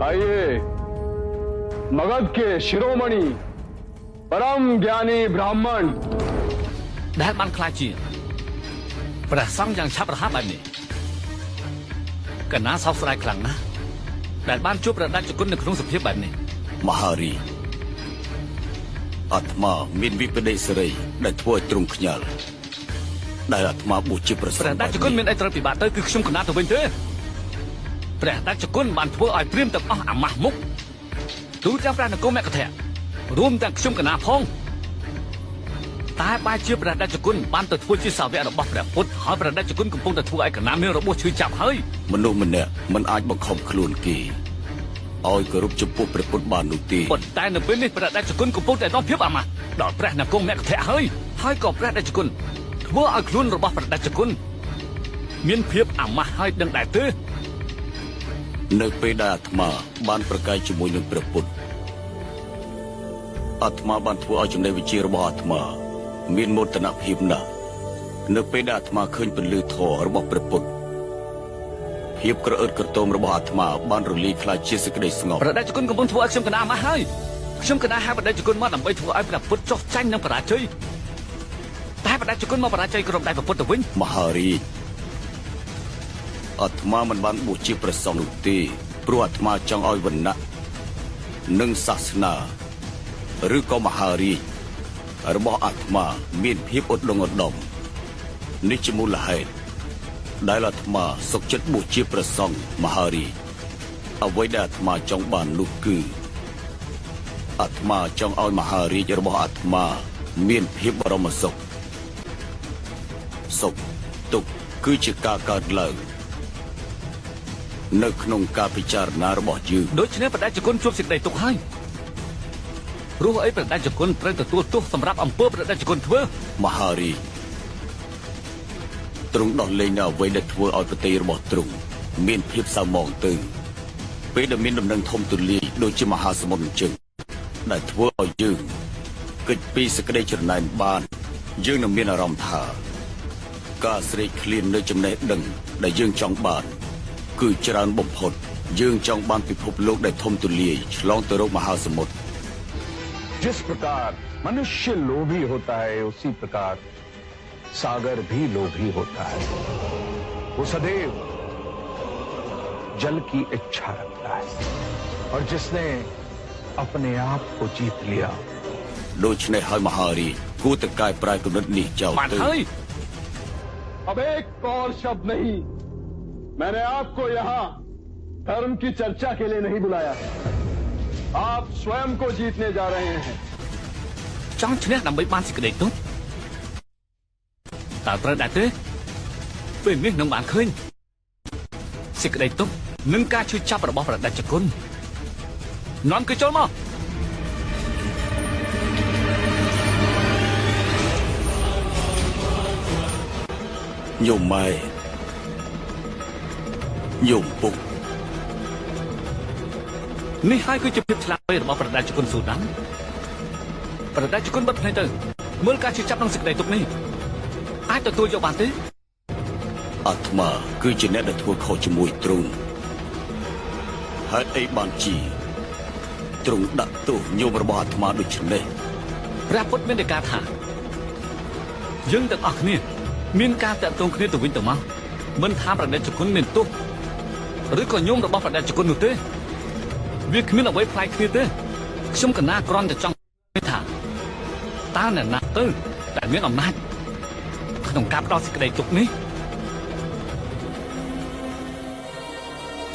आइए मगध के शिरोमणि परम ज्ञानी ब्राह्मण ដែលបានខ្លាចជាព្រះសង្ឃយ៉ាងឆាប់រហ័សបែបនេះកណាសោកស្ដាយខ្លាំងណាស់ដែលបានជួបព្រះដាច់ជគុណនៅក្នុងសភាពបែបនេះមហារីអាត្មាមានវិបដិសេរីដែលធ្វើឲ្យទ្រង់ខ្ញាល់ដែលអាត្មាបួសជាព្រះសង្ឃព្រះដាច់ជគុណមានអីត្រូវពិបាកទៅគឺខ្ញុំកណាទៅវិញទេព្រះដាច់ជគុណបានធ្វើឲ្យព្រាហ្មណ៍ទាំងអស់អាម៉ាស់មុខទូទាំងព្រះនគរមគធៈរួមទាំងខ្ញុំកណាផងតែបែរជាព្រះដាច់ជគុណបានទៅធ្វើជាសាវករបស់ព្រះពុទ្ធហើយព្រះដាច់ជគុណកំពុងតែធ្វើឲ្យកណាមានរបួសឈឺចាប់ហើយមនុស្សម្នាក់មិនអាចបង្ខំខ្លួនគេឲ្យគោរពចំពោះព្រះពុទ្ធបាននោះទេប៉ុន្តែនៅពេលនេះព្រះដាច់ជគុណកំពុងតែនាំភាពអាម៉ាស់ដល់ព្រះនគរមគធៈហើយក៏ព្រះដាច់ជគុណធ្វើឲ្យខ្លួនរបស់ព្រះដាច់ជគុណមានភាពអាម៉ាស់ហើយដឹងដែរទេនៅពេលដែលអាត្មាបានប្រកែកជាមួយនឹងព្រះពុទ្ធអាត្មាបានធ្វើឲ្យចំណេះវិជ្ជារបស់អាត្មាមានមោទនភាពណាស់នៅពេលដែលអាត្មាឃើញពន្លឺធម៌របស់ព្រះពុទ្ធភាពក្រអឺតក្រទមរបស់អាត្មាបានរលាយខ្លាចជាសេចក្តីស្ងប់ព្រះដាច់ជគុណកំពុងធ្វើឲ្យខ្ញុំកណាអាម៉ាស់ហើយខ្ញុំកណាហៅព្រះដាច់ជគុណមកដើម្បីធ្វើឲ្យព្រះពុទ្ធចុះចាញ់នឹងបរាជ័យតែព្រះដាច់ជគុណមកបរាជ័យក្រុមដៃព្រះពុទ្ធទៅវិញមហារាជអាត្មាមិនបានបួសជាព្រះសង្ឃនោះទេព្រោះអាត្មាចង់ឲ្យវណ្ណៈនិងសាសនាឬក៏មហារាជរបស់អាត្មាមានភាពឧត្តមឧត្តមនេះជាមូលហេតុដែលអាត្មាសុខចិត្តបួសជាព្រះសង្ឃមហារាជអ្វីដែលអាត្មាចង់បាននោះគឺអាត្មាចង់ឲ្យមហារាជរបស់អាត្មាមានភាពបរមសុខសុខទុក្ខគឺជាការកើតឡើងនៅក្នុងការពិចារណារបស់យើងដូច្នេះព្រះដាច់ជគុណជួបសេចក្តីទុក្ខហើយព្រោះអីព្រះដាច់ជគុណត្រូវទទួលទោសសម្រាប់អំពើព្រះដាច់ជគុណធ្វើមហារាជទ្រង់ដោះលែងនៅអ្វីដែលធ្វើឲ្យប្រទេសរបស់ទ្រង់មានភាពសៅហ្មងទៅពេលដែលមានដំណឹងធំទូលាយដូចជាមហាសមុទ្រអញ្ចឹងដែលធ្វើឲ្យយើងគិតពីសេចក្តីច្រណែនបានយើងនឹងមានអារម្មណ៍ថាការស្រេកឃ្លាននៅចំណេះដឹងដែលយើងចង់បានគឺច្រើនបំផុតយើងចង់បានពិភពលោកដែលធំទូលាយឆ្លងទៅរកមហាសមុទ្រ जिस प्रकार मनुष्य लोभी होता है उसी प्रकार सागर भी लोभी होता है वो सदैव जल की इच्छा रखता है और जिसने अपने आप को जीत लिया ដូច្នេះហើយមហារាជគួរតែកែប្រែគំនិតនេះចោលទៅ अब एक और शब्द नहीं मैंने आपको यहाँ धर्म की चर्चा के लिए नहीं बुलाया आप स्वयं को जीतने जा रहे हैं ចង់ឈ្នះដើម្បីបានសេចក្តីទុក្ខតើត្រូវដែរទេពេលនេះនឹងបានឃើញសេចក្តីទុក្ខនិងការឈឺចាប់របស់ព្រះដាច់ជគុណនាំគេចូលមកញោមម៉ែញោមពុកនេះហើយគឺជាភាពឆ្លាតវៃរបស់ព្រះដាច់ជគុណស៊ូដានព្រះដាច់ជគុណបិទភ្នែកទៅមើលការជឿចាប់នឹងសេចក្តីទុក្ខនេះអាចទទួលយកបានទេអាត្មាគឺជាអ្នកដែលធ្វើខុសជាមួយទ្រង់ហេតុអីបានជាទ្រង់ដាក់ទោសញោមរបស់អាត្មាដូចនេះព្រះពុទ្ធមានតែការថាយើងទាំងអស់គ្នាមានការតាក់ទងគ្នាទៅវិញទៅមកមិនថាព្រះដាច់ជគុណមានទោសឬក៏ញោមរបស់ព្រះដាច់ជគុណនោះទេវាគ្មានអ្វីផ្លែកគ្នាទេខ្ញុំកណាគ្រាន់តែចង់ថាតើអ្នកណាទៅដែលមានអំណាចក្នុងការផ្ដោតសេចក្តីទុក្ខនេះ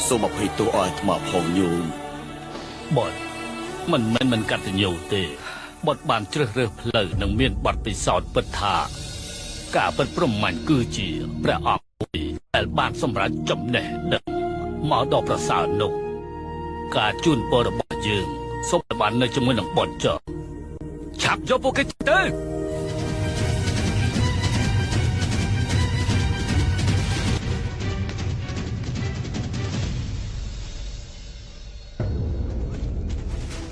សូមអភ័យទោសឲ្យអាត្មាផងញោមបុត្រមិនកតញ្ញូទេបុត្របានជ្រើសរើសផ្លូវនិងមានបទពិសោធន៍ពិតថាការពិតព្រហ្មញ្ញគឺជាព្រះអង្គមួយដែលបានសម្រេចចំណេះដឹងមកដល់ប្រសើរនោះការជូនពររបស់យើងសូមឲ្យបាននៅជាមួយនឹងបុត្រចុះឆាប់យកពួកគេទៅ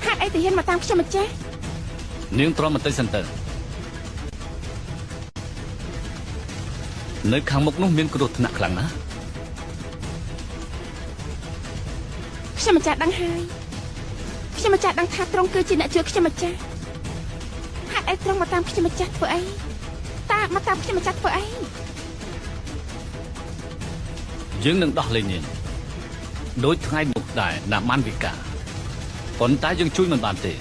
ហេតុអីទៅហ៊ានមកតាមខ្ញុំម្ចាស់នាងទ្រាំបន្តិចសិនទៅនៅខាងមុខនោះមានគ្រោះថ្នាក់ខ្លាំងណាស់ ខ្ញុំម្ចាស់ដឹងហើយខ្ញុំម្ចាស់ដឹងថាទ្រង់គឺជាអ្នកជួយខ្ញុំម្ចាស់ហេតុអីទ្រង់មកតាមខ្ញុំម្ចាស់ធ្វើអីតាមកតាមខ្ញុំម្ចាស់ធ្វើអីយើងនឹងដោះលែងនាងដូចថ្ងៃមុខដែរណាម៉ាន់វិកាប៉ុន្តែយើងជួយមិនបានទេ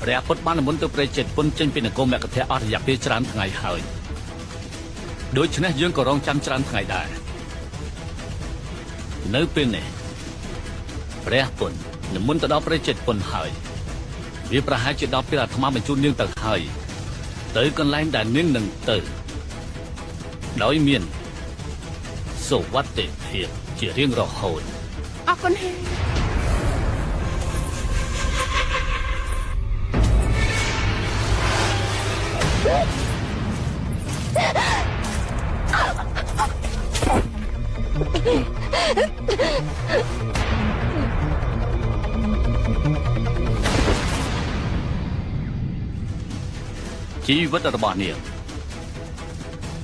ព្រះពុទ្ធបាននិមន្តទៅព្រះចេតពុនចេញពីនគរមគធៈអស់រយៈពេលច្រើនថ្ងៃហើយដូច្នេះយើងក៏រងចាំច្រើនថ្ងៃដែរនៅពេលនេះព្រះពុទ្ធនិមន្តទៅដល់ព្រះចេតពុនហើយវាប្រហែលជាដល់ពេលអាត្មាបញ្ជូននាងទៅហើយទៅកន្លែងដែលនាងនឹងទៅដោយមានសុវត្ថិភាពជារៀងរហូតអរគុណហើយជីវិតរបស់នាង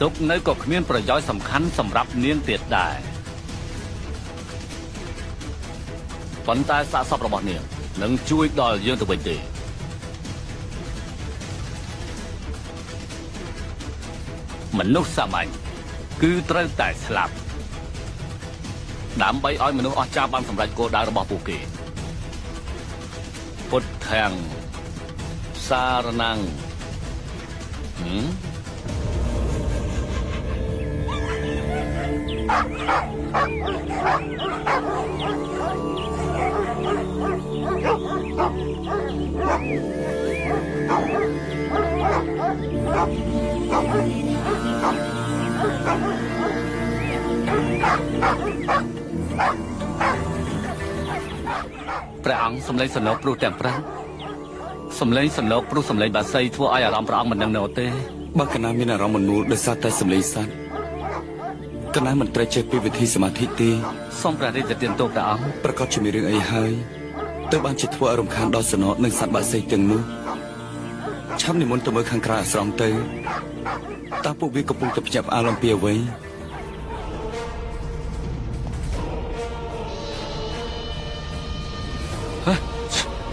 ទុកនៅក៏គ្មានប្រយោជន៍សំខាន់សម្រាប់នាងទៀតដែរប៉ុន្តែសាកសពរបស់នាងនឹងជួយដល់យើងទៅវិញទេមនុស្សសាមញ្ញគឺត្រូវតែស្លាប់ដើម្បីឲ្យមនុស្សអស្ចារ្យបានសម្រេចគោលដៅរបស់ពួកគេពុទ្ធទាំងសារណង្គព្រះអង្គសម្លេងសំណោកព្រោះទាំងប្រាំសម្លេងសំណោកព្រោះសម្លេងបាសីធ្វើឲ្យអារម្មណ៍ព្រះអង្គមិននឹងនៅទេបើកណាមានអារម្មណ៍មនូលដោយសារតែសម្លេងសត្វកណាមិនត្រូវចេះពីវិធីសមាធិទេសូមព្រះរាជទានទោសព្រះអង្គប្រកាសជាមានរឿងអីហើយទើបបានជាធ្វើឲ្យរំខានដល់សណោនិងសត្វបាសីទាំងនោះឆាប់និមន្តទៅមើលខាងក្រៅអាស្រមទៅតើពួកវាកំពុងតែភ្ញាក់ផ្អើលអំពីអ្វី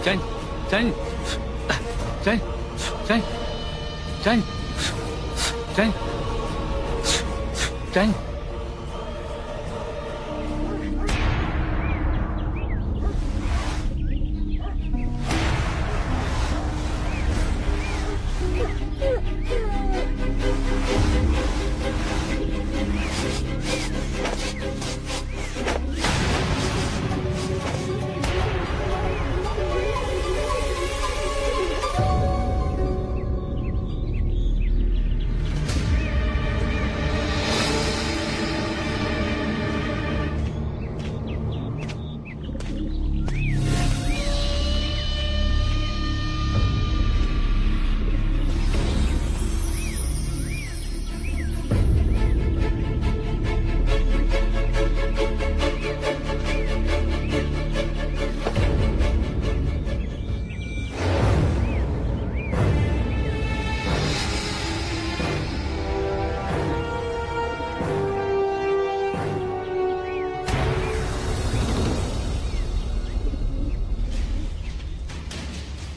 ចេញចេញចេញចេញចេញចេញចេញ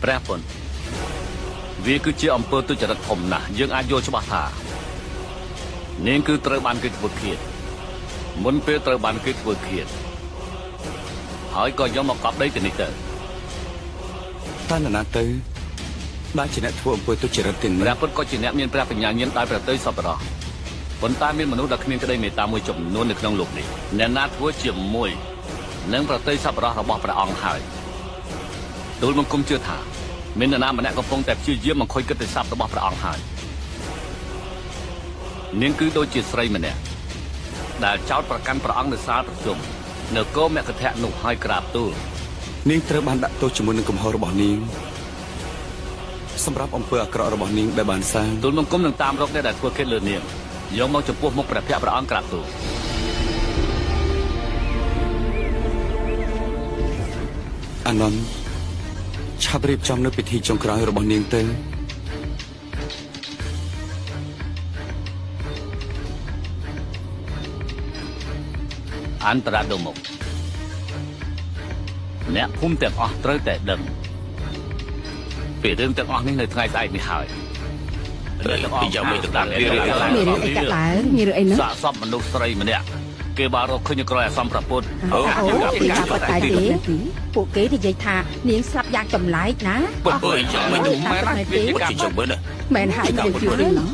ព្រះពុទ្ធវាគឺជាអំពើទុច្ចរិតធំណាស់យើងអាចយល់ច្បាស់ថានាងគឺត្រូវបានគេធ្វើឃាតមុនពេលត្រូវបានគេធ្វើឃាតហើយក៏យកមកកប់ដីទៅនេះទៅតើនរណាទៅបានជាអ្នកធ្វើអំពើទុច្ចរិតទាំងព្រះពុទ្ធក៏ជាអ្នកមានព្រះបញ្ញាញាណដោយប្រតិសពរោះប៉ុន្តែមានមនុស្សដែលគ្មានក្តីមេត្តាមួយចំនួននៅក្នុងលោកនេះអ្នកណាធ្វើជាមួយនឹងប្រតិសពរោះរបស់ព្រះអង្គហើយទូលបង្គំជឿថាមាននរណាម្នាក់កំពុងតែព្យាយាមបង្ខូចកិត្តិយសរបស់ព្រះអង្គហើយនាងគឺដូចជាស្រីម្នាក់ដែលចោទប្រកាន់ព្រះអង្គនៅសាលប្រជុំនៅគោមគធៈនោះហើយក្រាបទូលនាងត្រូវបានដាក់ទោសជាមួយនឹងកំហុសរបស់នាងសម្រាប់អំពើអាក្រក់របស់នាងដែលបានសាងទូលបង្គំនឹងតាមរកអ្នកដែលធ្វើឃាតលើនាងយកមកចំពោះមុខព្រះភ័ក្ត្រព្រះអង្គក្រាបទូលអានន្ទឆាប់រៀបចំនៅពិធីចុងក្រោយរបស់នាងទៅអន្តរដុមុខ អ្នកភូមិទាំងអស់ត្រូវតែដឹងពីរឿងទាំងអស់នេះនៅថ្ងៃស្អែកនេះហើយយ៉ាងមិនដឹងមានរឿងអីកើតឡើងមានរឿងអីនោះសាកសពមនុស្សស្រីម្នាក់គេបានរកឃើញក្រោយអាសន្នប្រពុតពីការប៉ុតតែទេពួកគេនិយាយថានាងស្លាប់យ៉ាងចម្លែកណាយ៉ាងមិនដឹងមែនទេគេចាំមើលមែនហើយយើងជឿរឿងនោះ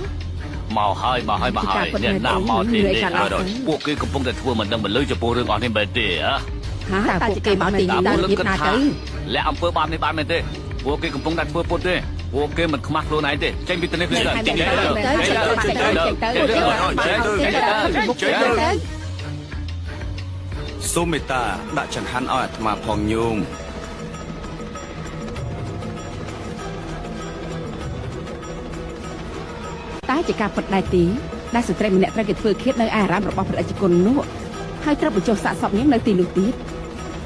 មកហើយអ្នកណាមកទីនេះពួកគេកំពុងតែធ្វើមិនដឹងមិនលឺចំពោះរឿងអស់នេះមែនទេតើពួកគេមកទីនេះដល់របៀបណាទៅและអំពើបាបនេះបានមែនទេពួកគេកំពុងតែធ្វើពុតទេពួកគេមិនខ្មាស់ខ្លួនឯងទេចេញពីទីនេះទៅសូមមេត្តាដាក់ចង្ហាន់ឲ្យអាត្មាផងញោមតែជាការពិតដែរទេដែលស្ត្រីម្នាក់ត្រូវគេធ្វើឃាតនៅអារាមរបស់ព្រះអជគុណនោះហើយត្រូវបញ្ចុះសាកសពនាងនៅទីនោះទៀត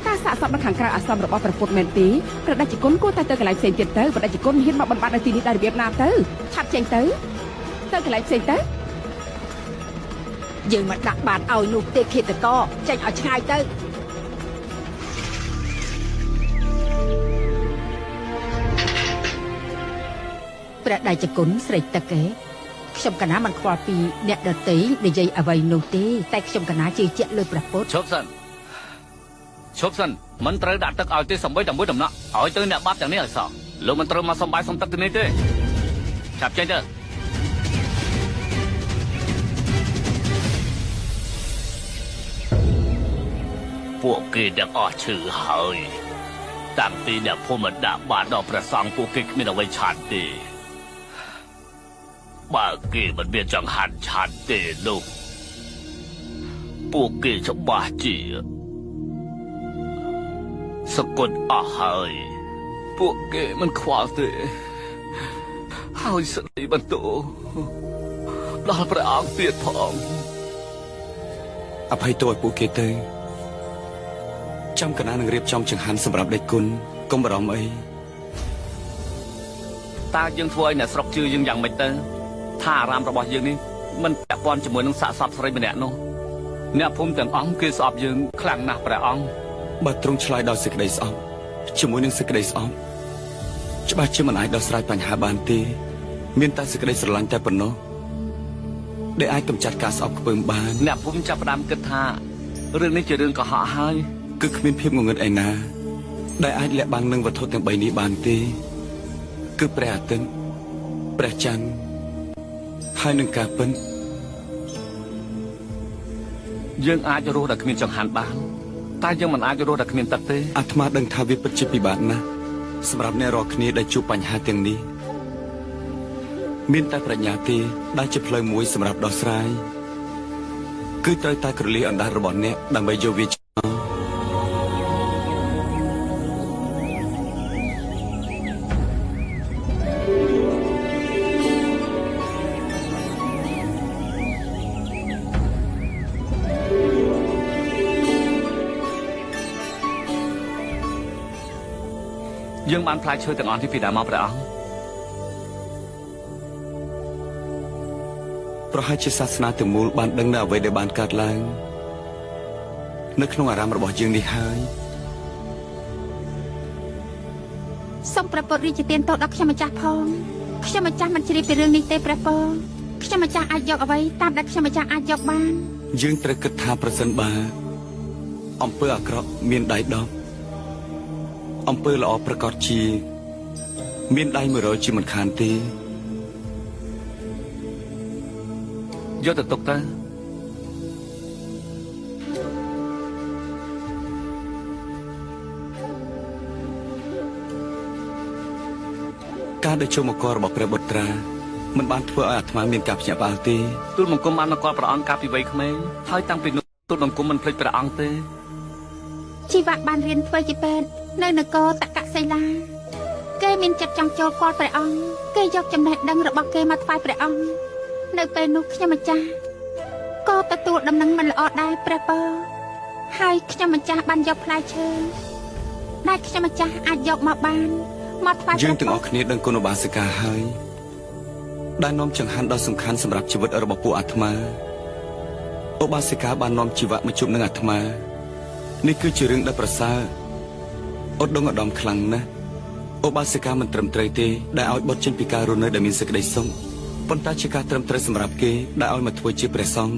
តែសាកសពនៅខាងក្រៅអាស្រមរបស់ព្រះពុទ្ធមែនទេព្រះអជគុណគួរតែទៅកន្លែងផ្សេងទៀតទៅព្រះអជគុណហ៊ានមកបំបត្តិនៅទីនេះដោយរបៀបណាទៅឆាប់ចេញទៅកន្លែងផ្សេងទៅយើងមកដាក់បានឲ្យនោះទេឃាតករចេញឲ្យឆ្ងាយទៅព្រះដៃជគុណស្រីទឹកឯងខ្ញុំកណាមិនខ្វល់ពីអ្នកដតីនិយាយអ្វីនោះទេតែខ្ញុំកណាជឿជាក់លើព្រះពុទ្ធឈប់សិនមិនត្រូវដាក់ទឹកឲ្យទេសំបីតែមួយដំណក់ឲ្យទៅអ្នកបាបទាំងនេះឲ្យសោះលោកមិនត្រូវមកសំបាយសំទឹកទីនេះទេឆាប់ចេញទៅពួកគេទាំងអស់ឈឺហើយតាំងពីអ្នកភូមិដាក់បាតដល់ព្រះសង្ឃពួកគេគ្មានអ្វីឆានទេបើគេមិនមានចង្ហាន់ឆានទេលោកពួកគេច្បាស់ជាសកុតអស់ហើយពួកគេមិនខ្វល់ទេហើយស្ដីបន្ទោដល់ព្រះអង្គទៀតផងអភ័យទោសឲ្យពួកគេទៅចាំកណានឹងរៀបចំចង្ហាន់សម្រាប់ដេចគុណកុំបារម្ភអីតើយើងធ្វើឲ្យអ្នកស្រុកជឿយើងយ៉ាងម៉េចទៅថាអារាមរបស់យើងនេះមិនពាក់ព័ន្ធជាមួយនឹងសាកសពស្រីម្នាក់នោះអ្នកភូមិទាំងអង្គគេស្អប់យើងខ្លាំងណាស់ព្រះអង្គបើទ្រង់ឆ្លើយដោយសេចក្តីស្អប់ជាមួយនឹងសេចក្តីស្អប់ច្បាស់ជាមិនអាចដោះស្រាយបញ្ហាបានទេមានតែសេចក្តីស្រឡាញ់តែប៉ុណ្ណោះដែលអាចកម្ចាត់ការស្អប់ខ្ពើមបានអ្នកភូមិចាប់ផ្ដើមគិតថារឿងនេះជារឿងកុហកហើយគឺគ្មានភាពងងឹតឯណាដែលអាចលាក់បាំងនឹងវត្ថុទាំង3នេះបានទេគឺព្រះអាទិត្យព្រះច័ន្ទហើយនឹងការពិនយើងអាចរស់ដោយគ្មានចង្ហាន់បានតែយើងមិនអាចរស់ដោយគ្មានទឹកទេអាត្មាដឹងថាវាពិតជាពិបាកណាស់សម្រាប់អ្នករាល់គ្នាដែលជួបបញ្ហាទាំងនេះមានតែប្រាជ្ញាទេដែលជាផ្លូវមួយសម្រាប់ដោះស្រាយគឺត្រូវតែក្រលៀអណ្ដាតរបស់អ្នកដើម្បីយកវាយើងបានផ្លែឈើទាំងអស់នេះពីដើមមកព្រះអង្គប្រហែលជាសាសនាទាំងមូលបានដឹងនៅអ្វីដែលបានកើតឡើងនៅក្នុងអារាមរបស់យើងនេះហើយសូមព្រះពុទ្ធរាជទានទោសដល់ខ្ញុំម្ចាស់ផងខ្ញុំម្ចាស់មិនជ្រាបពីរឿងនេះទេព្រះពរខ្ញុំម្ចាស់អាចយកអ្វីតាមដែលខ្ញុំម្ចាស់អាចយកបានយើងត្រូវគិតថាប្រសិនបើអំពើអាក្រក់មានដៃ10អំពើល្អប្រកាសជាមានដៃ100ជាមិនខានទេយកទៅទុកទៅការដែលចូលមកករបស់ព្រះបុត្រាមិនបានធ្វើឲ្យអាត្មាមានការភ្ញាក់ផ្អើលទេទូលបង្គំបានមកកព្រះអង្គកាលពីវ័យក្មេងហើយតាំងពីនោះទូលបង្គំមិនភ្លេចព្រះអង្គទេជីវៈបានរៀនធ្វើជាពេទ្យនៅនគរតកសិលាគេមានចិត្តចង់ចូលគាល់ព្រះអង្គគេយកចំណេះដឹងរបស់គេមកថ្វាយព្រះអង្គនៅពេលនោះខ្ញុំម្ចាស់ក៏ទទួលដំណឹងមិនល្អដែរព្រះពរហើយខ្ញុំម្ចាស់បានយកផ្លែឈើដែលខ្ញុំម្ចាស់អាចយកមកបានមកថ្វាយយើងទាំងអស់គ្នាដឹងគុណឧបាសិកាហើយដែលនាំចង្ហាន់ដ៏សំខាន់សម្រាប់ជីវិតរបស់ពួកអាត្មាឧបាសិកាបាននាំជីវៈមកជួបនឹងអាត្មានេះគឺជារឿងដ៏ប្រសើរ អត់ដងឧត្តមខ្លាំងណាស់ឧបាសិកាមិនត្រឹមត្រូវទេដែលឲ្យបុតចេញពីការរស់នៅដែលមានសេចក្តីសុខប៉ុន្តែជាការត្រឹមត្រូវសម្រាប់គេដែលឲ្យមកធ្វើជាព្រះសង្ឃ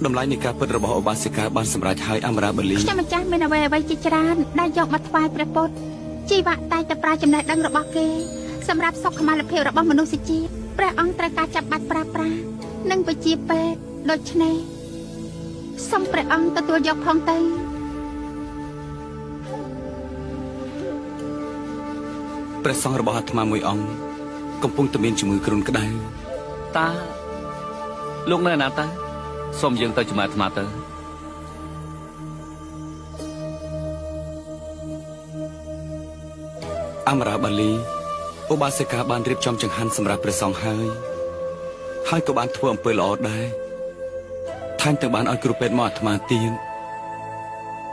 តម្លៃនៃការពិតរបស់ឧបាសិកាបានសម្រេចហើយអមរាបលីខ្ញុំម្ចាស់មានអ្វីជាច្រើនដែលយកមកថ្វាយព្រះពុទ្ធជីវៈតែតែប្រើចំណេះដឹងរបស់គេសម្រាប់សុខុមាលភាពរបស់មនុស្សជាតិព្រះអង្គត្រូវការចាប់បាច់ប្រើប្រាស់និងវិជ្ជាពេទ្យដូច្នេះសូមព្រះអង្គទទួលយកផងទៅព្រះសង្ឃរបស់អាត្មាមួយអង្គកំពុងតែមានជំងឺគ្រុនក្តៅតើលោកនៅណាតើសូមយើងទៅជាមួយអាត្មាទៅអមរាបាលីឧបាសិកាបានរៀបចំចង្ហាន់សម្រាប់ព្រះសង្ឃហើយក៏បានធ្វើអំពើល្អដែរថែមទាំងបានឲ្យគ្រូពេទ្យមកអាត្មាទៀត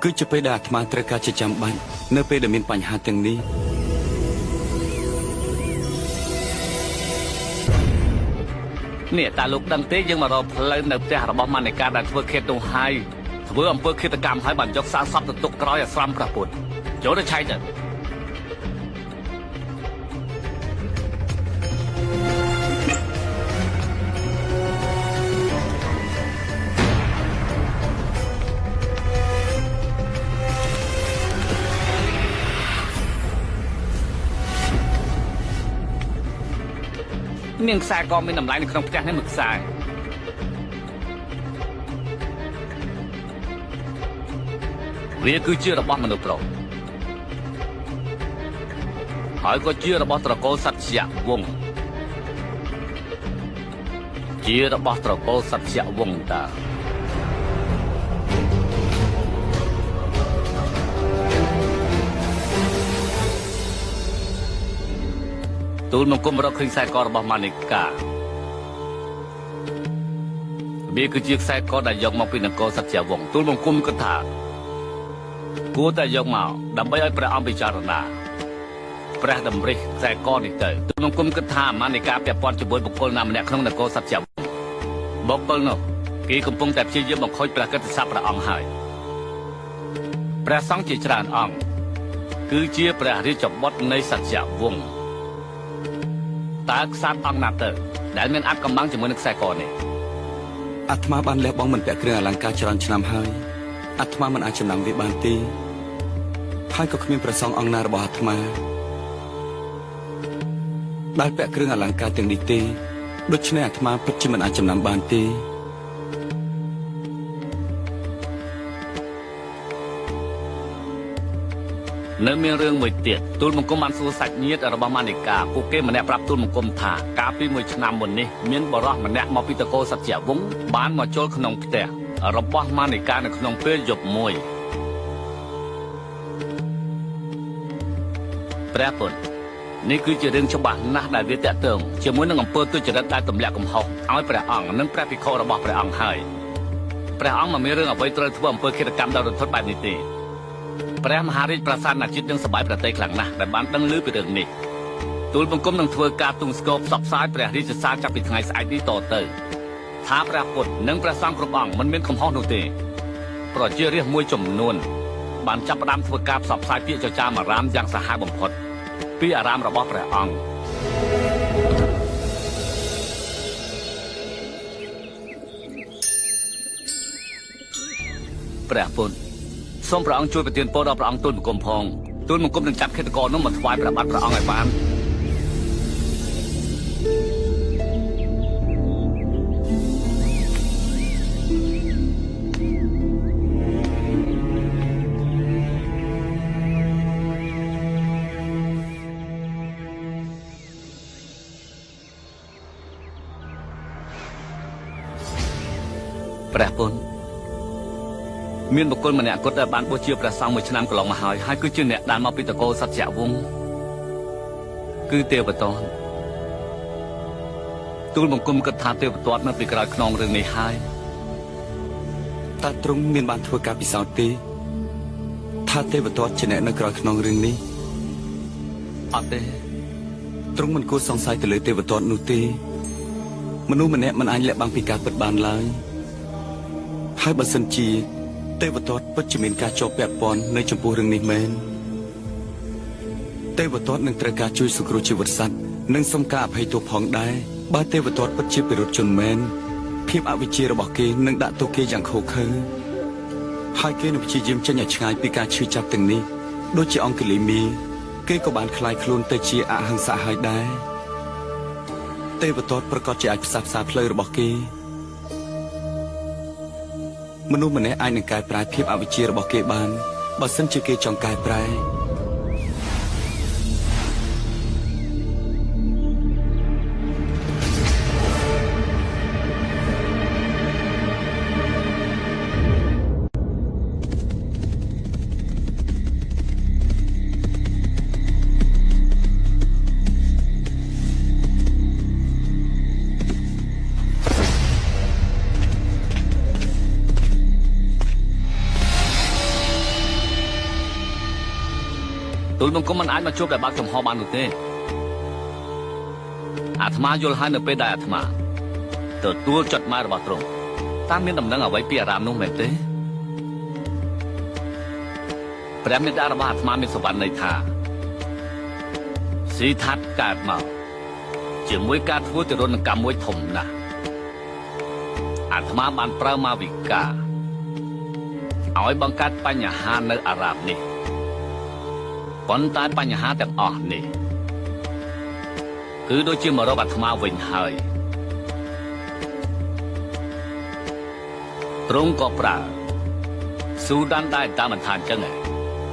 គឺជាពេលដែលអាត្មាត្រូវការជាចាំបាច់នៅពេលដែលមានបញ្ហាទាំងនេះនេះតើលោកដឹងទេយើងមករកផ្លូវនៅផ្ទះរបស់ម៉ានិកាដែលធ្វើឃាតនោះហើយធ្វើអំពើឃាតកម្មហើយបានយកសារសពទៅទុកក្រោយអាស្រមព្រះពុទ្ធចូលទៅឆៃទៅមានខ្សែកមានតម្លៃនៅក្នុងផ្ទះនេះមួយខ្សែវាគឺជារបស់មនុស្សប្រុសហើយក៏ជារបស់ត្រកូលសត្យវង្សជារបស់ត្រកូលសត្យវង្សតាទូលមកគុំរកឃើញខ្សែករបស់ម៉ានិកាវាគឺជាខ្សែកដែលយកមកពីនគរសត្យវង្សទូលមកគុំគិតថាគួរតែយកមកដើម្បីឲ្យព្រះអង្គពិចារណាព្រះតម្រិះខ្សែកនេះទៅទូលមកគុំគិតថាម៉ានិកាពាក់ព័ន្ធជាមួយបុគ្គលណាម្នាក់ក្នុងនគរសត្យវង្សបុគ្គលនោះគេកំពុងតែព្យាយាមបង្ខូចព្រះកិត្តិស័ព្ទព្រះអង្គហើយព្រះសង្ឃជាច្រើនអង្គគឺជាព្រះរាជបុត្រនៃសត្យវង្សតើខ្សាត់អង្គណាទៅដែលមានអត្តកម្បាំងជាមួយនឹងខ្សែកនេះអាត្មាបានលះបង់មិនពាក់គ្រឿងអលង្ការច្រើនឆ្នាំហើយអាត្មាមិនអាចចំណាំវាបានទេហើយក៏គ្មានព្រះសង្ឃអង្គណារបស់អាត្មាដែលពាក់គ្រឿងអលង្ការទាំងនេះទេដូច្នេះអាត្មាពិតជាមិនអាចចំណាំបានទេនៅមានរឿងមួយទៀតទូលបង្គំបានសួរសាច់ញាតិរបស់ម៉ានិកាពួកគេម្នាក់ប្រាប់ទូលបង្គំថាកាលពី1ឆ្នាំមុននេះមានបរិសម្នាក់មកពីនគរសត្យវង្សបានមកចូលក្នុងផ្ទះរបស់ម៉ានិកានៅក្នុងពេលយប់មួយព្រះពុទ្ធនេះគឺជារឿងច្បាស់ណាស់ដែលវាតាក់ទងជាមួយនឹងអំពើទុច្ចរិតដែលទម្លាក់កំហុសឲ្យព្រះអង្គនិងព្រះភិក្ខុរបស់ព្រះអង្គហើយព្រះអង្គមិនមានរឿងអ្វីត្រូវធ្វើអំពើឃាតកម្មដល់រន្ធត់បែបនេះទេព្រះមហារាជប្រសានអាជាតិនឹងសប្បាយប្រតិខ្លាំងណាស់ដែលបានដឹងឮពីរឿងនេះទូលបង្គំនឹងធ្វើការទង់ស្គរផ្សព្វផ្សាយព្រះរាជសារចាប់ពីថ្ងៃស្អែកនេះតទៅថាព្រះពុទ្ធនិងព្រះសង្ឃគ្រប់អង្គមិនមានកំហុសនោះទេប្រជារាស្ត្រមួយចំនួនបានចាប់ផ្ដើមធ្វើការផ្សព្វផ្សាយពាក្យចចាមអារាមយ៉ាងសាហាវបំផុតពីអារាមរបស់ព្រះអង្គព្រះពុទ្ធសូមព្រះអង្គជួយប្រទានពរដល់ព្រះអង្គទូលបង្គំផងទូលបង្គំនឹងចាប់ឃាតករនោះមកថ្វាយព្រះបាទព្រះអង្គឲ្យបានព្រះពុទ្ធមានបុគ្គលម្នាក់គត់ដែលបានបួសជាព្រះសង្ឃ1ឆ្នាំកន្លងមកហើយគឺជាអ្នកដែលមកពីនគរសត្យវង្សគឺទេវទត្តទូលបង្គំគិតថាទេវទត្តនៅពីក្រោយខ្នងរឿងនេះហើយតើទ្រង់មានបានធ្វើការពិសោធន៍ទេថាទេវទត្តជាអ្នកនៅក្រោយខ្នងរឿងនេះអត់ទេទ្រង់មិនគួរសង្ស័យទៅលើទេវទត្តនោះទេមនុស្សម្នាក់មិនអាចលាក់បាំងពីការពិតបានឡើយហើយបើសិនជាទេវទត្តពិតជាមានការជាប់ពាក់ព័ន្ធនៅចំពោះរឿងនេះមែន ទេវទត្តនឹងត្រូវការជួយសង្គ្រោះជីវិតសត្វនិងសុំការអភ័យទោសផងដែរបើទេវទត្តពិតជាពិរុទ្ធជនមែនភាពអវិជ្ជារបស់គេនឹងដាក់ទោសគេយ៉ាងឃោរឃៅហើយគេនឹងព្យាយាមចេញឲ្យឆ្ងាយពីការឈឺចាប់ទាំងនេះដូចជាអង្គលីមីគេក៏បានคล้ายខ្លួនទៅជាអហិង្សាហើយដែរទេវទត្តប្រកាសជាអាចផ្សះផ្សាផ្លូវរបស់គេមនុស្សម្នាក់អាចនឹងកែប្រែភាពអវិជ្ជារបស់គេបានបើសិនជាគេចង់កែប្រែទូលបង្គំមិនអាចមកជួបដែលបើកចំហបាននោះទេអាត្មាយល់ហើយនៅពេលដែលអាត្មាទទួលចត់ម៉ែរបស់ទ្រង់តាមមានដំណឹងអ្វីពីអារាមនោះមែនទេព្រះមេដារបស់អាត្មាមានសវណ្ណន័យថាស៊ីថាត់កើតមកជាមួយការធ្វើទរណកម្មមួយធំណាស់អាត្មាបានប្រើមាវិកាឲ្យបង្កើតបញ្ហានៅអារាមនេះប៉ុន្តែបញ្ហាទាំងអស់នេះគឺដូចជាមករកអាត្មាវិញហើយទ្រង់ក៏ប្រើស៊ូដានដែរតាមបន្ថែមចឹងឯង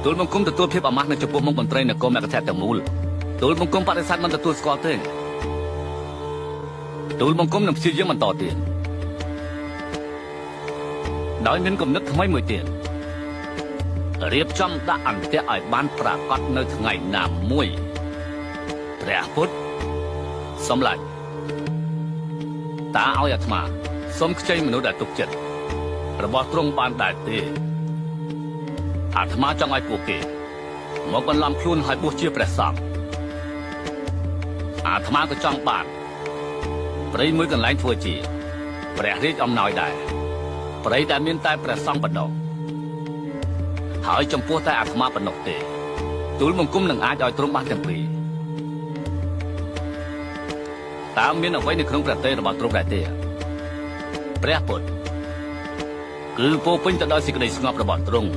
ទូលបង្គំទទួលភាពអាម៉ាស់នៅចំពោះមុខមន្ត្រីនគរមគ្គធរទាំងមូលទូលបង្គំបដិសេធមិនទទួលស្គាល់ទេទូលបង្គំនឹងព្យាយាមបន្តទៀតដោយមានគំនិតថ្មីមួយទៀតរៀបចំដាក់អន្ទាក់ឲ្យបានប្រកាសនៅថ្ងៃណាមួយព្រះពុទ្ធសម្លាញ់តាឲ្យអាត្មាសូមខ្ចីមនុស្សដែលទុកចិត្តរបស់ទ្រង់បានដែរទេអាត្មាចង់ឲ្យពួកគេមកបន្លំខ្លួនឲ្យបួសជាព្រះសង្ឃអាត្មាក៏ចង់បានព្រៃមួយកន្លែងធ្វើជាព្រះរាជអំណោយដែរព្រៃដែលមានតែព្រះសង្ឃប៉ុណ្ណោះហើយចំពោះតែអាត្មាប៉ុណ្ណោះទេទូលបង្គំនឹងអាចឲ្យទ្រង់បានទាំងពីរតើមានអ្វីនៅក្នុងប្រទេសរបស់ទ្រង់ដែរទេព្រះពុទ្ធគឺពោពេញទៅដោយសេចក្តីស្ងប់របស់ទ្រង់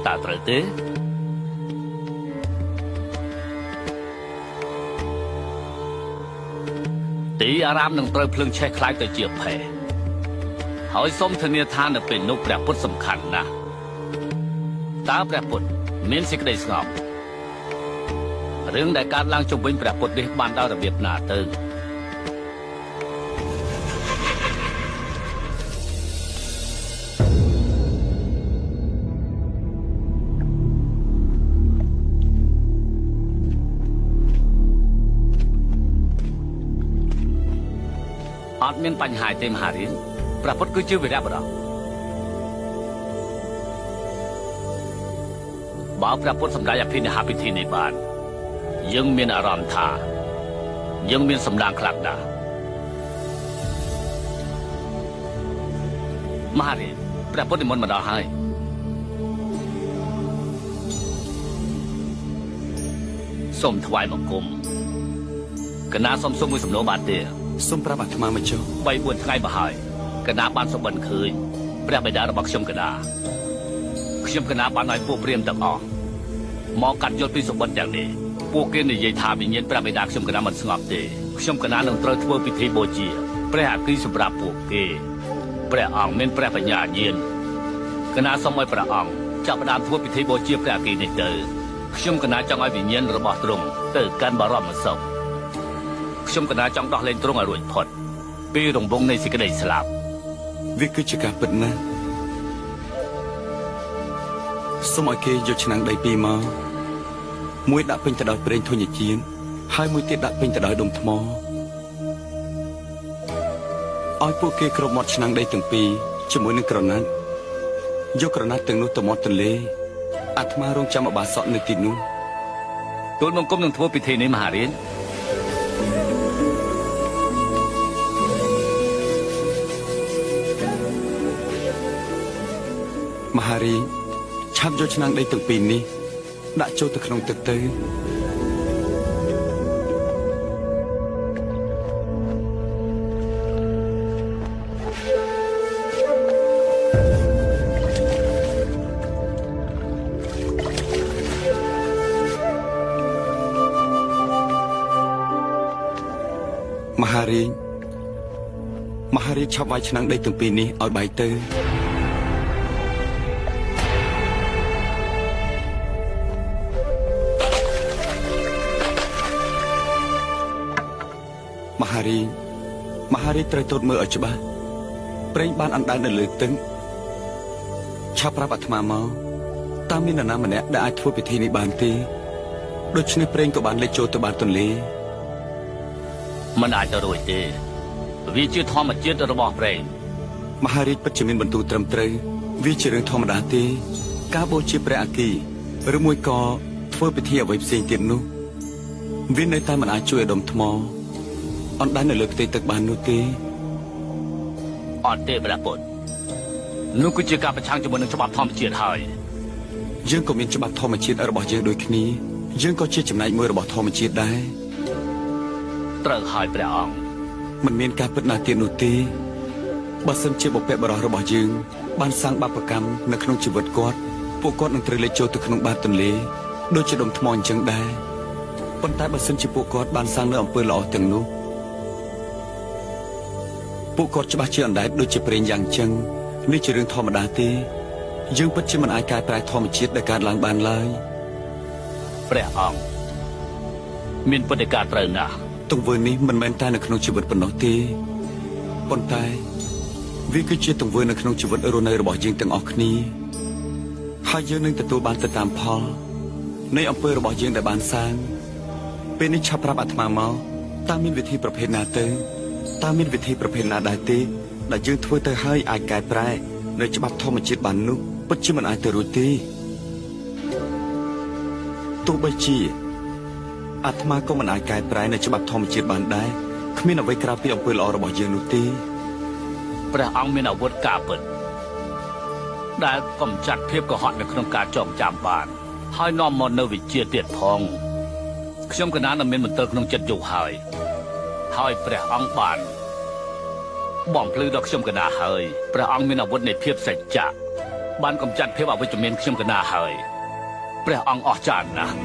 តើត្រូវទេទីអារាមនឹងត្រូវភ្លើងឆេះខ្លាយទៅជាផេះហើយសូមធានាថានៅពេលនោះព្រះពុទ្ធសំខាន់ណាស់តើព្រះពុទ្ធមានសេចក្តីស្ងប់រឿងដែលកើតឡើងជុំវិញព្រះពុទ្ធនេះបានដោយរបៀបណាទៅអត់មានបញ្ហាទេមហារាជព្រះពុទ្ធគឺជាវីរបុរសបើព្រះពុទ្ធសម្ដែងអភិនិហពិធីនេះបានយើងមានអារម្មណ៍ថាយើងមានសម្ដាងខ្លាំងណាស់មហារាជព្រះពុទ្ធនិមន្តមកដល់ហើយសូមថ្វាយបង្គំកណាសូមសុំមួយសំណួរបានទេសូមប្រាប់អាត្មាមកចុះ3-4ថ្ងៃមកហើយកណាបានសុបិនឃើញព្រះបិតារបស់ខ្ញុំកណាបានឲ្យពួកព្រាហ្មណ៍ទាំងអស់មកកាត់យល់ពីសុបិនយ៉ាងនេះពួកគេនិយាយថាវិញ្ញាណព្រះបិតាខ្ញុំកណាមិនស្ងប់ទេខ្ញុំកណានឹងត្រូវធ្វើពិធីបូជាព្រះអគ្គីសម្រាប់ពួកគេព្រះអង្គមានព្រះបញ្ញាញាណកណាសូមឲ្យព្រះអង្គចាប់ផ្ដើមធ្វើពិធីបូជាព្រះអគ្គីនេះទៅខ្ញុំកណាចង់ឲ្យវិញ្ញាណរបស់ទ្រង់ទៅកាន់បរមសុខខ្ញុំកណាចង់ដោះលែងទ្រង់ឲ្យរួចផុតពីរង្វង់នៃសេចក្តីស្លាប់វាគឺជាការពិតណាស់សូមឲ្យគេយកឆ្នាំងដីពីរមកមួយដាក់ពេញទៅដោយប្រេងធញ្ញជាតិហើយមួយទៀតដាក់ពេញទៅដោយដុំថ្មឲ្យពួកគេគ្របមាត់ឆ្នាំងដីទាំងពីរជាមួយនឹងក្រណាត់យកក្រណាត់ទាំងនោះទៅមាត់ទន្លេអាត្មារងចាំអបាសកនៅទីនោះទូលបង្គំនឹងធ្វើពិធីនេះមហារាជមហារាជឆាប់យកឆ្នាំងដីទាំងពីរនេះ ដាក់ចូលទៅក្នុងទឹកទៅមហារាជឆាប់វាយឆ្នាំងដីទាំងពីរនេះឲ្យបែកទៅមហារាជត្រូវទតមើលឲ្យច្បាស់ប្រេងបានអណ្ដែតនៅលើទឹកឆាប់ប្រាប់អាត្មាមកតើមាននរណាម្នាក់ដែលអាចធ្វើពិធីនេះបានទេដូច្នេះប្រេងក៏បានលេចចូលទៅបាតទន្លេមិនអាចទៅរួចទេវាជាធម្មជាតិរបស់ប្រេងមហារាជពិតជាមានបន្ទូលត្រឹមត្រូវវាជារឿងធម្មតាទេការបូជាព្រះអគីឬមួយក៏ធ្វើពិធីអ្វីផ្សេងទៀតនោះវានៅតែមិនអាចជួយឲ្យដុំថ្មអណ្ដែតនៅលើផ្ទៃទឹកបាននោះទេអត់ទេព្រះពុទ្ធនោះគឺជាការប្រឆាំងជាមួយនឹងច្បាប់ធម្មជាតិហើយយើងក៏មានច្បាប់ធម្មជាតិរបស់យើងដូចគ្នាយើងក៏ជាចំណែកមួយរបស់ធម្មជាតិដែរត្រូវហើយព្រះអង្គមិនមានការពិតណាទៀតនោះទេបើសិនជាបុព្វបុរសរបស់យើងបានសាងបាបកម្មនៅក្នុងជីវិតគាត់ពួកគាត់នឹងត្រូវលេចចូលទៅក្នុងបាតទន្លេដូចជាដុំថ្មអញ្ចឹងដែរប៉ុន្តែបើសិនជាពួកគាត់បានសាងនៅអំពើល្អទាំងនោះពួកគាត់ច្បាស់ជាអណ្ដែតដូចជាប្រេងយ៉ាងចឹងនេះជារឿងធម្មតាទេយើងពិតជាមិនអាចកែប្រែធម្មជាតិដែលកើតឡើងបានឡើយព្រះអង្គមានពុទ្ធិកាត្រូវណាស់ទង្វើនេះមិនមែនតែនៅក្នុងជីវិតប៉ុណ្ណោះទេប៉ុន្តែវាគឺជាទង្វើនៅក្នុងជីវិតរស់នៅរបស់យើងទាំងអស់គ្នាហើយយើងនឹងទទួលបានទៅតាមផលនៃអំពើរបស់យើងដែលបានសាងពេលនេះឆាប់ប្រាប់អាត្មាមកតើមានវិធីប្រភេទណាទៅតើមានវិធីប្រភេទណាដែរទេដែលយើងធ្វើទៅហើយអាចកែប្រែនៅច្បាប់ធម្មជាតិបាននោះពិតជាមិនអាចទៅរួចទេទោះបីជាអាត្មាក៏មិនអាចកែប្រែនៅច្បាប់ធម្មជាតិបានដែរគ្មានអ្វីក្រៅពីអំពើល្អរបស់យើងនោះទេព្រះអង្គមានអាវុធការពិតដែលកំចាត់ភាពកុហកនៅក្នុងការចងចាំបានហើយនាំមកនៅវិជាទៀតផងខ្ញុំកណានមានមន្ទិលក្នុងចិត្តយូរហើយព្រះអង្គបានបំភ្លឺដល់ខ្ញុំកណាហើយព្រះអង្គមានអាវុធនៃភាពសច្ចៈបានកំចាត់ភាពអវិជ្ជមានខ្ញុំកណាហើយព្រះអង្គអស្ចារ្យណាស់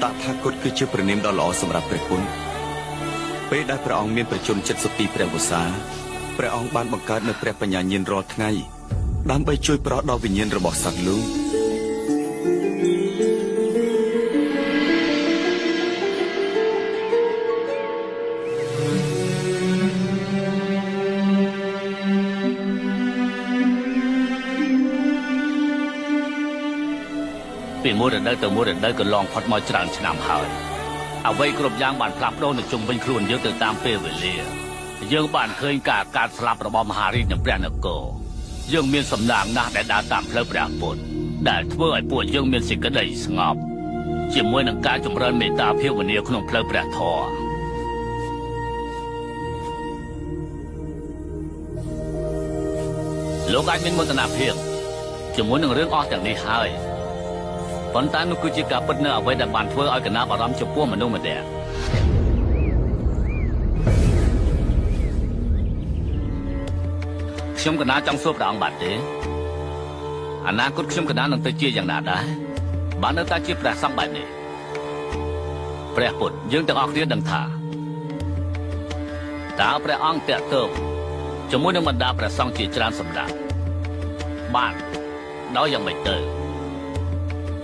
តថាគតគឺជាព្រះនាមដ៏ល្អសម្រាប់ព្រះគុណពេលដែលព្រះអង្គមានប្រជញ្ញ72ព្រះវស្សាព្រះអង្គបានបង្កើតនូវព្រះបញ្ញាញាណរាល់ថ្ងៃដើម្បីជួយប្រោសដល់វិញ្ញាណរបស់សត្វលោកពីមួយរដូវទៅមួយរដូវក៏ឡងផុតមកច្រើនឆ្នាំហើយអ្វីគ្រប់យ៉ាងបានផ្លាស់ប្ដូរនៅជុំវិញខ្លួនយើងទៅតាមពេលវេលាយើងបានឃើញការកាត់ស្លាប់របស់មហារាជនិងព្រះនគរយើងមានសំណាងណាស់ដែលដើរតាមផ្លូវព្រះពុទ្ធដែលធ្វើឲ្យពួកយើងមានសេចក្តីស្ងប់ជាមួយនឹងការចម្រើនមេត្តាភាវនាក្នុងផ្លូវព្រះធម៌លោកអាចមានមោទនភាពជាមួយនឹងរឿងអស់ទាំងនេះហើយប៉ុន្តែនោះគឺជាការពិតនៅអ្វីដែលបានធ្វើឲ្យកណាប់អារម្មណ៍ចំពោះមនុស្សម្នាក់ខ្ញុំកណាចង់សួរព្រះអង្គបាទទេអនាគតខ្ញុំកណានឹងទៅជាយ៉ាងណាដែរបាននៅតែជាព្រះសង្ឃបែបនេះព្រះពុទ្ធយើងទាំងអស់គ្នាដឹងថាតើព្រះអង្គតាក់ទងជាមួយនឹងបណ្ដាព្រះសង្ឃជាច្រើនសម្រាប់បានដោយយ៉ាងម៉េចទៅ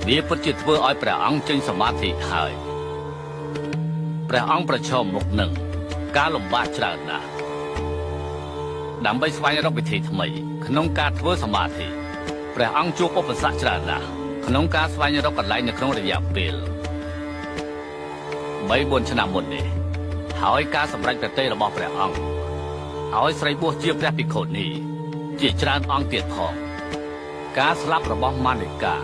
វាពិតជាធ្វើឲ្យព្រះអង្គចេញសមាធិហើយ ព្រះអង្គប្រឈមមុខនឹងការលំបាកច្រើនណាស់ដើម្បីស្វែងរកវិធីថ្មីក្នុងការធ្វើសមាធិព្រះអង្គជួបឧបសគ្គច្រើនណាស់ក្នុងការស្វែងរកកន្លែងនៅក្នុងរយៈពេល 3-4 ឆ្នាំមុននេះហើយការសម្រេចប្រតិរបស់ព្រះអង្គឲ្យស្រីបួសជាព្រះភិក្ខុនីជាច្រើនអង្គទៀតផងការស្លាប់របស់មានិកា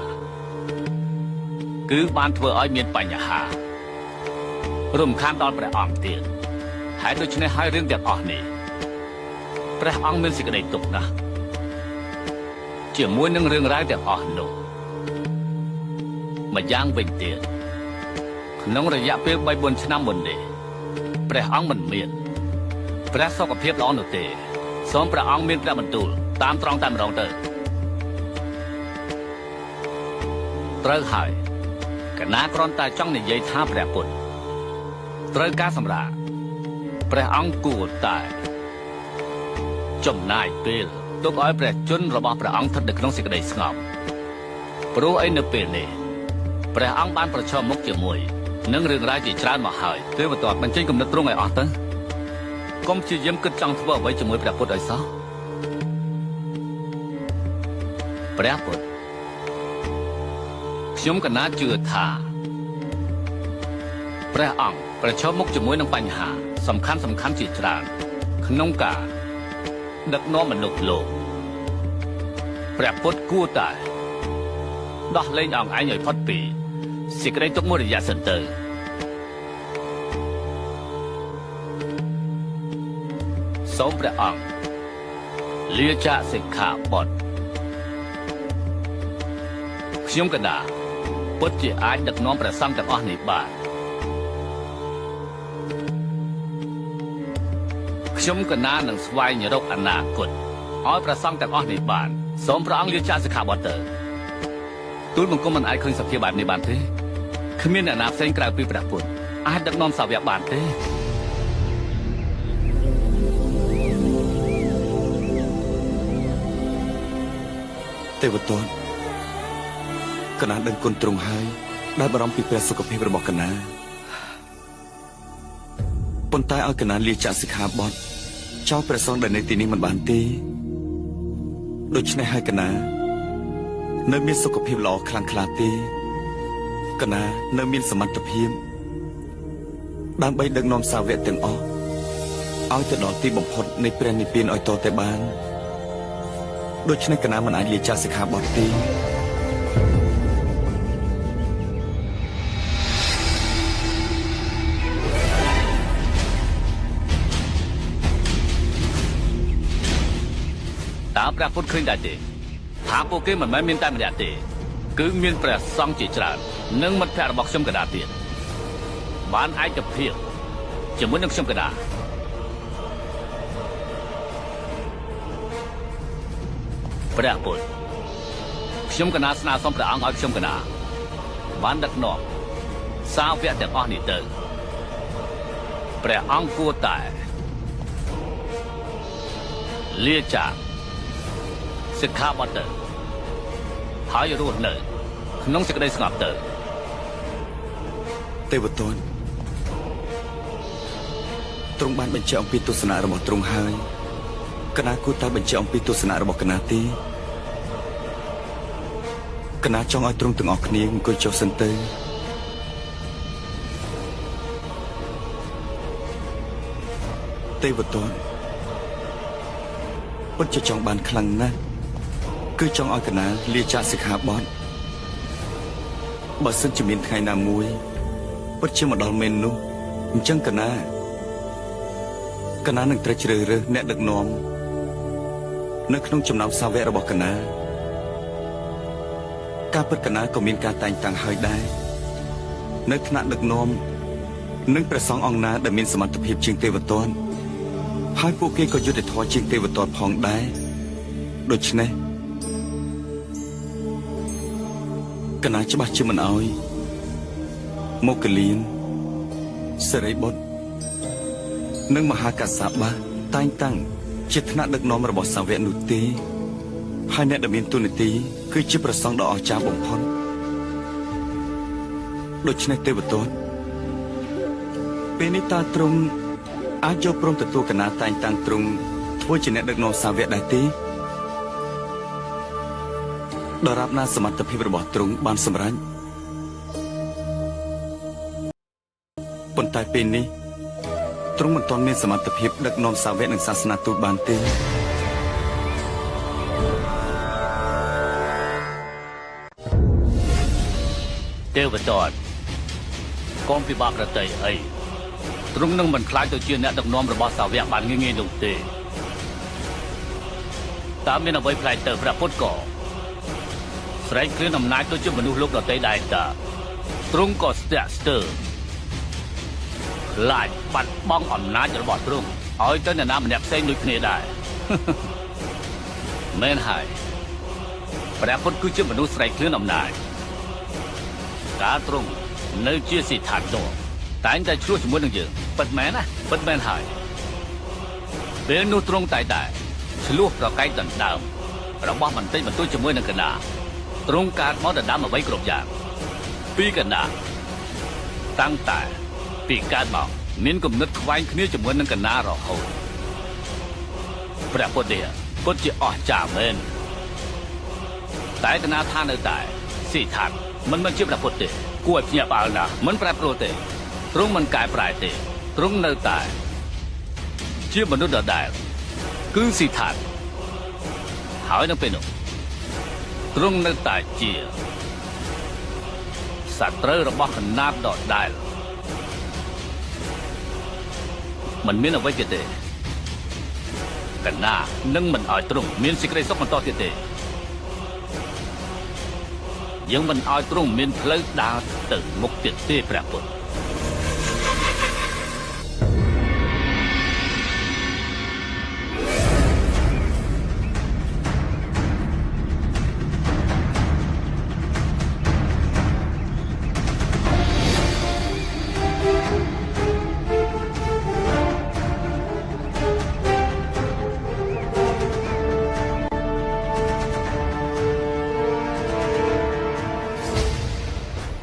គឺបានធ្វើឲ្យមានបញ្ហារំខានដល់ព្រះអង្គទៀតហើយដូច្នេះហើយរឿងទាំងអស់នេះព្រះអង្គមានសេចក្តីទុក្ខណាស់ជាមួយនឹងរឿងរ៉ាវទាំងអស់នោះម្យ៉ាងវិញទៀតក្នុងរយៈពេល 3-4 ឆ្នាំមុននេះព្រះអង្គមិនមានព្រះសុខភាពល្អនោះទេសូមព្រះអង្គមានព្រះបន្ទូលតាមត្រង់តែម្ដងទៅត្រូវហើយកណាគ្រាន់តែចង់និយាយថាព្រះពុទ្ធត្រូវការសម្រាប់ព្រះអង្គគួរតែចំណាយពេលទុកឲ្យព្រះជន្មរបស់ព្រះអង្គស្ថិតនៅក្នុងសេចក្តីស្ងប់ព្រោះឯនៅពេលនេះព្រះអង្គបានប្រឈមមុខជាមួយនឹងរឿងរ៉ាវជាច្រើនមកហើយទេវទត្តបញ្ចេញគំនិតត្រង់ឲ្យអស់ទៅកុំព្យាយាមគិតចង់ធ្វើអ្វីជាមួយព្រះពុទ្ធឲ្យសោះព្រះពុទ្ធខ្ញុំកណាជឿថាព្រះអង្គប្រឈមមុខជាមួយនឹងបញ្ហាសំខាន់ជាច្រើនក្នុងការដឹកនាំមនុស្សលោកព្រះពុទ្ធគួរតែដោះលែងអង្គឯងឲ្យផុតពីសេចក្តីទុក្ខមួយរយៈសិនទៅសូមព្រះអង្គលាចាកសិក្ខាបទខ្ញុំកណាពុទ្ធជាអាចដឹកនាំព្រះសង្ឃទាំងអស់នេះបានខ្ញុំកណានឹងស្វែងរកអនាគតឲ្យព្រះសង្ឃទាំងអស់នេះបានសូមព្រះអង្គលាចាកសិក្ខាបទទៅទូលបង្គំមិនអាចឃើញសភាពបែបនេះបានទេគ្មានអ្នកណាផ្សេងក្រៅពីព្រះពុទ្ធអាចដឹកនាំសាវកបានទេទេវទត្តកណាដឹងគុណទ្រង់ហើយដែលបារម្ភពីព្រះសុខភាពរបស់កណាប៉ុន្តែឲ្យកណាលាចាកសិក្ខាបទចោលព្រះសង្ឃដែលនៅទីនេះមិនបានទេដូច្នេះហើយកណានៅមានសុខភាពល្អខ្លាំងក្លាទេកណានៅមានសមត្ថភាពដើម្បីដឹកនាំសាវកទាំងអស់ឲ្យទៅដល់ទីបំផុតនៃព្រះនិព្វានឲ្យតទៅបានដូច្នេះកណាមិនអាចលាចាកសិក្ខាបទទេតើព្រះពុទ្ធឃើញដែរទេថាពួកគេមិនមែនមានតែម្នាក់ទេគឺមានព្រះសង្ឃជាច្រើននិងមិត្តភក្តិរបស់ខ្ញុំកដាទៀតបានឯកភាពជាមួយនឹងខ្ញុំកដាព្រះពុទ្ធខ្ញុំកណាស្នើសុំព្រះអង្គឲ្យខ្ញុំកណាបានដឹកនាំសាវកទាំងអស់នេះទៅព្រះអង្គគួរតែលាចាកសិក្ខាបទទៅហើយរស់នៅក្នុងសេចក្តីស្ងប់ទៅទេវទត្តទ្រង់បានបញ្ជាក់អំពីទស្សនៈរបស់ទ្រង់ហើយកណាគួរតែបញ្ជាក់អំពីទស្សនៈរបស់កណាទេកណាចង់ឲ្យទ្រង់ទាំងអស់គ្នាអង្គុយចុះសិនទៅទេវទត្តពិតជាចង់បានខ្លាំងណាស់គឺចង់ឲ្យកណាលាចាកសិក្ខាបទបើសិនជាមានថ្ងៃណាមួយពិតជាមកដល់មែននោះអញ្ចឹងកណានឹងត្រូវជ្រើសរើសអ្នកដឹកនាំនៅក្នុងចំណោមសាវករបស់កណាការពិតកណាក៏មានការតែងតាំងហើយដែរនៅថ្នាក់ដឹកនាំនឹងព្រះសង្ឃអង្គណាដែលមានសមត្ថភាពជាងទេវទត្តហើយពួកគេក៏យុត្តិធម៌ជាងទេវទត្តផងដែរដូច្នេះកណាច្បាស់ជាមិនអោយមកកលៀនសិរីបុត្រនិងមហាកាសបាតែងតាំងជាថ្នាក់ដឹកនាំរបស់សាវកនោះទេហើយអ្នកដែលមានទូនាទីគឺជាព្រះសង្ឃដ៏អស្ចារ្យបំផុតដូច្នេះទេវទត្ត ពេលនេះតើទ្រង់អាចយកព្រមទទួលកណាតែងតាំងទ្រង់ធ្វើជាអ្នកដឹកនាំសាវកដែរទេដរាបណាសមត្ថភាពរបស់ទ្រង់បានសម្រេចប៉ុន្តែពេលនេះទ្រង់មិនទាន់មានសមត្ថភាពដឹកនាំសាវកនិងសាសនាទូតបានទេទេវតាកងពិបាករតីអីទ្រង់នឹងមិនខ្លាចទៅជាអ្នកដឹកនាំរបស់សាវកបានងាយៗនោះទេតាមមានអ្វីផ្លែកទៅព្រះពុទ្ធក៏ស្រែកឃ្លានអំណាចទៅជាមនុស្សលោកដទៃដែរតាទ្រង់ក៏ស្ទាក់ស្ទើរខ្លាចបាត់បង់អំណាចរបស់ទ្រង់ឲ្យទៅអ្នកណាម្នាក់ផ្សេងដូចគ្នាដែរមែនហើយព្រះពុទ្ធគឺជាមនុស្សស្រែកឃ្លានអំណាចការទ្រង់នៅជាសិដ្ឋាននោះតែងតែឆ្លោះជាមួយនឹងយើងពិតមែនណាពិតមែនហើយពេលនោះទ្រង់តែឆ្លោះប្រកែកដណ្ដើមរបស់បន្តិចបន្តួចជាមួយនឹងកណាទ្រង់កើតមកដណ្ដើមអ្វីគ្រប់យ៉ាងពីកណាតាំងតែពីកើតមកមានគំនិតខ្វែងគ្នាជាមួយនឹងកណារហូតព្រះពុទ្ធនេះពិតជាអស្ចារ្យមែនតែកណាថានៅតែសិដ្ឋានមិនមែនជាព្រះពុទ្ធទេគួរឲ្យភ្ញាក់ផ្អើលណាស់មិនប្រែប្រួលទេទ្រង់មិនកែប្រែទេទ្រង់នៅតែជាមនុស្សដដែលគឺសិដ្ឋានហើយនៅពេលនោះទ្រង់នៅតែជាសត្រូវរបស់កណាដដែលមិនមានអ្វីទៀតទេកណានឹងមិនឲ្យទ្រង់មានសេចក្តីសុខបន្តទៀតទេយើងមិនឲ្យទ្រង់មានផ្លូវដើរទៅមុខទៀតទេព្រះពុទ្ធ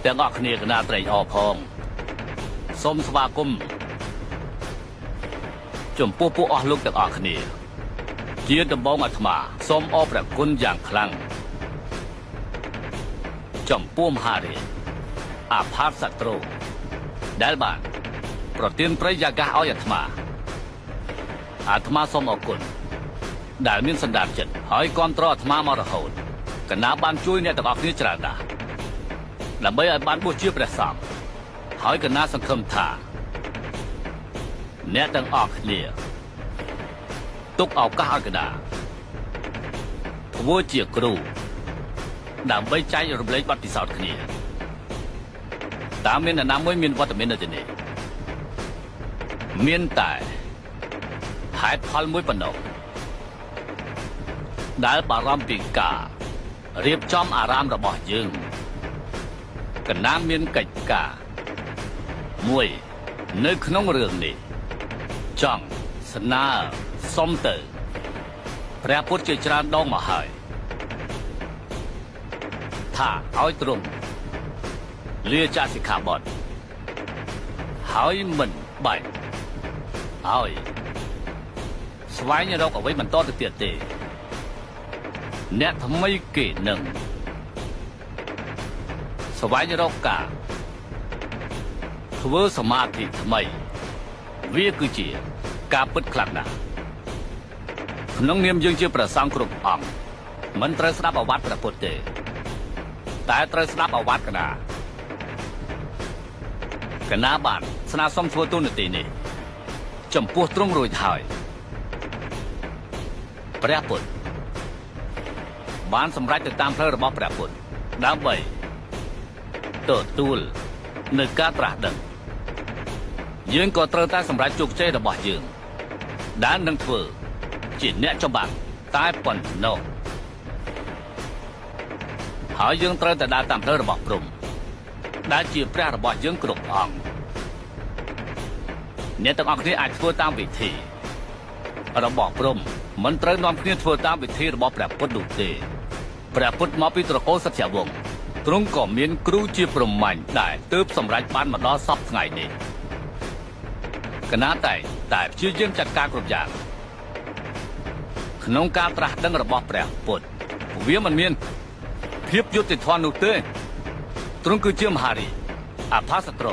ទាំងអស់គ្នាកណាត្រេកអរផងសូមស្វាគមន៍ចំពោះពួកអស់លោកទាំងអស់គ្នាជាដំបងអាត្មាសូមអរព្រះគុណយ៉ាងខ្លាំងចំពោះមហារាជអាផាតសត្រូវដែលបានប្រទានប្រយាកាសឲ្យអាត្មាសូមអរគុណដែលមានសន្តានចិត្តហើយគាំទ្រអាត្មាមករហូតកណាបានជួយអ្នកទាំងអស់គ្នាច្រើនណាស់ដើម្បីឲ្យបានបួសជាព្រះសង្ឃហើយកណាសង្ឃឹមថាអ្នកទាំងអស់គ្នាទុកឱកាសឲ្យកណាធ្វើជាគ្រូដើម្បីចែករំលែកបទពិសោធន៍គ្នាតាមមានអ្នកណាមួយមានវត្តមាននៅទីនេះមានតែហេតុផលមួយប៉ុណ្ណោះដែលបារម្ភពីការរៀបចំអារាមរបស់យើងកណាមានកិច្ចការមួយនៅក្នុងរឿងនេះចង់ស្នើសុំទៅព្រះពុទ្ធជាច្រើនដងមកហើយថាឲ្យទ្រង់លាចាកសិក្ខាបទហើយមិនបាច់ឲ្យស្វែងរកអ្វីបន្តទៅទៀតទេអ្នកថ្មីគេនឹងស្វែងរកការធ្វើសមាធិថ្មីវាគឺជាការពិតខ្លាំងណាស់ក្នុងនាមយើងជាព្រះសង្ឃគ្រប់អង្គមិនត្រូវស្ដាប់អាវត្តព្រះពុទ្ធទេតែត្រូវស្ដាប់អាវត្តកណាបានស្នើសុំធ្វើទូនាទីនេះចំពោះទ្រង់រួចហើយព្រះពុទ្ធបានសម្រេចទៅតាមផ្លូវរបស់ព្រះពុទ្ធដើម្បីទទួលនៅការត្រាស់ដឹងយើងក៏ត្រូវតែសម្រេចជោគជ័យរបស់យើងដែលនឹងធ្វើជាអ្នកចម្បាំងតែប៉ុណ្ណោះហើយយើងត្រូវតែដើរតាមផ្លូវរបស់ព្រហ្មដែលជាព្រះរបស់យើងគ្រប់អង្គអ្នកទាំងអស់គ្នាអាចធ្វើតាមវិធីរបស់ព្រហ្មមិនត្រូវនាំគ្នាធ្វើតាមវិធីរបស់ព្រះពុទ្ធនោះទេព្រះពុទ្ធមកពីត្រកូលសត្យវង្សទ្រង់ក៏មានគ្រូជាប្រមាញ់ដែរទើបសម្រេចបានមកដល់សពថ្ងៃនេះ កណាតែព្យាយាមចាត់ការគ្រប់យ៉ាងក្នុងការត្រាស់ដឹងរបស់ព្រះពុទ្ធវាមិនមានភាពយុត្តិធម៌នោះទេទ្រង់គឺជាមហារាជអភាសត្រ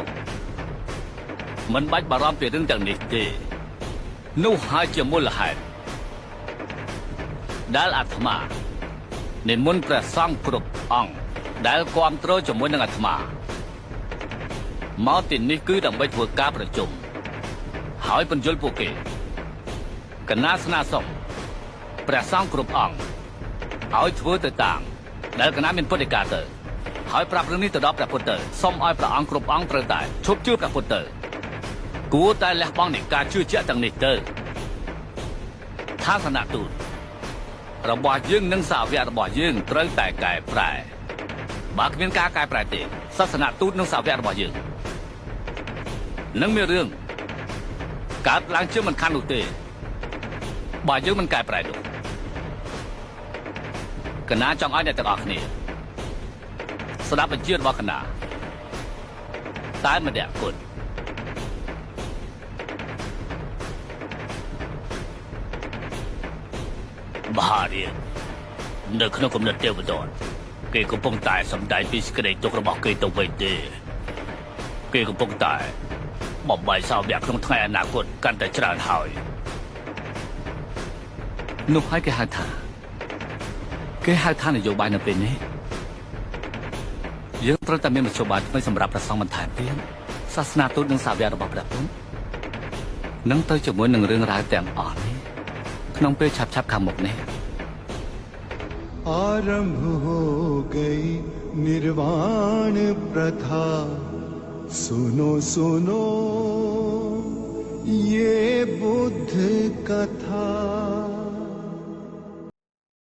មិនបាច់បារម្ភពីរឿងទាំងនេះទេនោះហើយជាមូលហេតុដែលអាត្មានិមន្តព្រះសង្ឃគ្រប់អង្គដែលគ្រប់គ្រងជាមួយនឹងអាត្មាមកទីនេះគឺដើម្បីធ្វើការប្រជុំហើយបញ្យល់ពួកគេកណាស្នើសុំព្រះសង្ឃគ្រប់អង្គឲ្យធ្វើទៅតាមដែលកណាមានពុទ្ធដីកាទៅហើយប្រាប់រឿងនេះទៅដល់ព្រះពុទ្ធទៅសូមឲ្យព្រះអង្គគ្រប់អង្គត្រូវតែឈប់ជឿព្រះពុទ្ធទៅគួរតែលះបង់នៃការជឿជាក់ទាំងនេះទៅថាសនៈទូតរបស់យើងនិងសាវករបស់យើងត្រូវតែកែប្រែបើគ្មានការកែប្រែទេសាសនៈទូតនិងសាវករបស់យើងនឹងមានរឿងកើតឡើងជាមិនខាននោះទេបើយើងមិនកែប្រែនោះកណាចង់ឲ្យអ្នកទាំងអស់គ្នាស្ដាប់បញ្ជារបស់កណាតែម្នាក់គុណមហារាជនៅក្នុងគំនិតទេវតាគេកំពុងតែសម្ដែងពីសេចក្តីទុក្ខរបស់គេទៅវិញទេគេកំពុងតែបំបីសាវកក្នុងថ្ងៃអនាគតកាន់តែច្រើនហើយនោះហើយគេហៅថានយោបាយនៅពេលនេះយើងត្រូវតែមានមធ្យោបាយថ្មីសម្រាប់ប្រសងបន្ថែមទៀតសាសនាទូតនិងសាវករបស់ព្រះពុទ្ធនឹងទៅជាមួយនឹងរឿងរ៉ាវទាំងអស់នេះក្នុងពេលឆាប់ខាងមុខនេះआरंभ हो गई निर्वाण प्रथा सुनो सुनो ये बुद्ध कथा